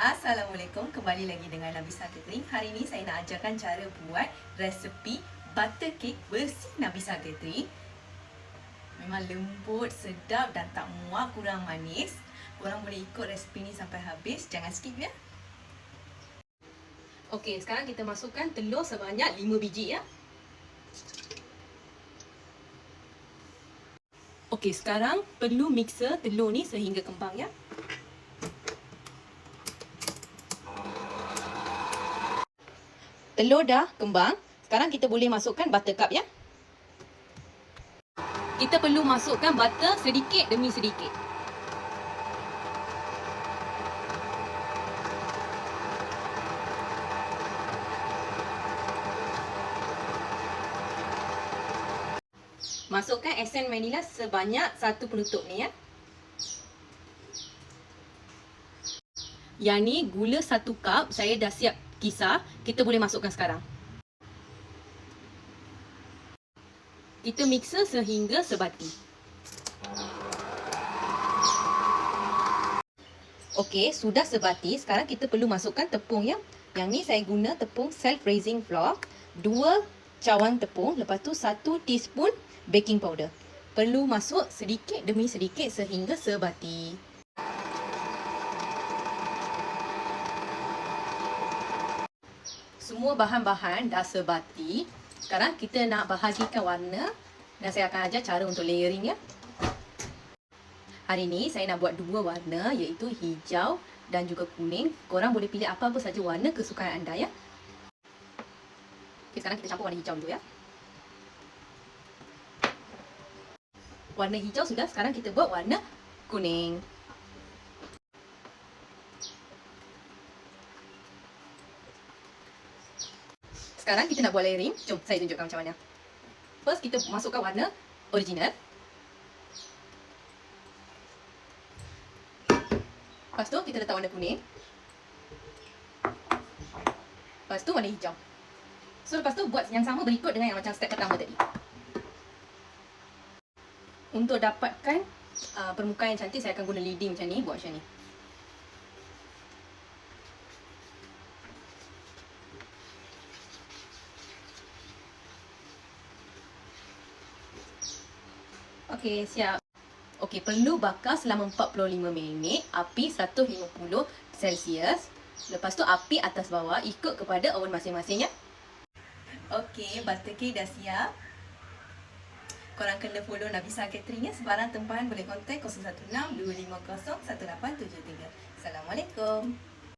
Assalamualaikum, kembali lagi dengan Nabisa Catering. Hari ini saya nak ajarkan cara buat resepi butter cake versi Nabisa Catering. Memang lembut, sedap dan tak muak, kurang manis. Korang boleh ikut resepi ni sampai habis, jangan skip ya. Okey, sekarang kita masukkan telur sebanyak 5 biji ya. Okey, sekarang perlu mixer telur ni sehingga kembang ya. Telur dah kembang, sekarang kita boleh masukkan buttercup ya. Kita perlu masukkan butter sedikit demi sedikit. Masukkan esen vanila sebanyak 1 penutup ni ya. Yang ni gula 1 cup, saya dah siap kisar. Kita boleh masukkan sekarang. Kita mixer sehingga sebati. Okey, sudah sebati. Sekarang kita perlu masukkan tepung ya. Yang ni saya guna tepung self-raising flour, 2 cawan tepung, lepas tu 1 teaspoon baking powder. Perlu masuk sedikit demi sedikit sehingga sebati. Semua bahan-bahan dah sebati. Sekarang kita nak bahagikan warna dan saya akan ajar cara untuk layering ya. Hari ni saya nak buat 2 warna, iaitu hijau dan juga kuning. Korang boleh pilih apa-apa saja warna kesukaan anda ya. Okay, sekarang kita campur warna hijau dulu ya. Warna hijau sudah, sekarang kita buat warna kuning. Sekarang kita nak buat layering. Jom saya tunjukkan macam mana. First kita masukkan warna original. Lepas tu kita letak warna kuning. Lepas tu warna hijau. So lepas tu buat yang sama berikut dengan yang macam step pertama tadi. Untuk dapatkan permukaan yang cantik, saya akan guna leading macam ni, buat macam ni. Okey, siap. Okey, perlu bakar selama 45 minit, api 150 Celsius. Lepas tu api atas bawah ikut kepada oven masing-masing ya. Okey, butter cake dah siap. Korang kena follow Nabisa Catering ya. Sebarang tempahan boleh kontak 016 250 1873. Assalamualaikum.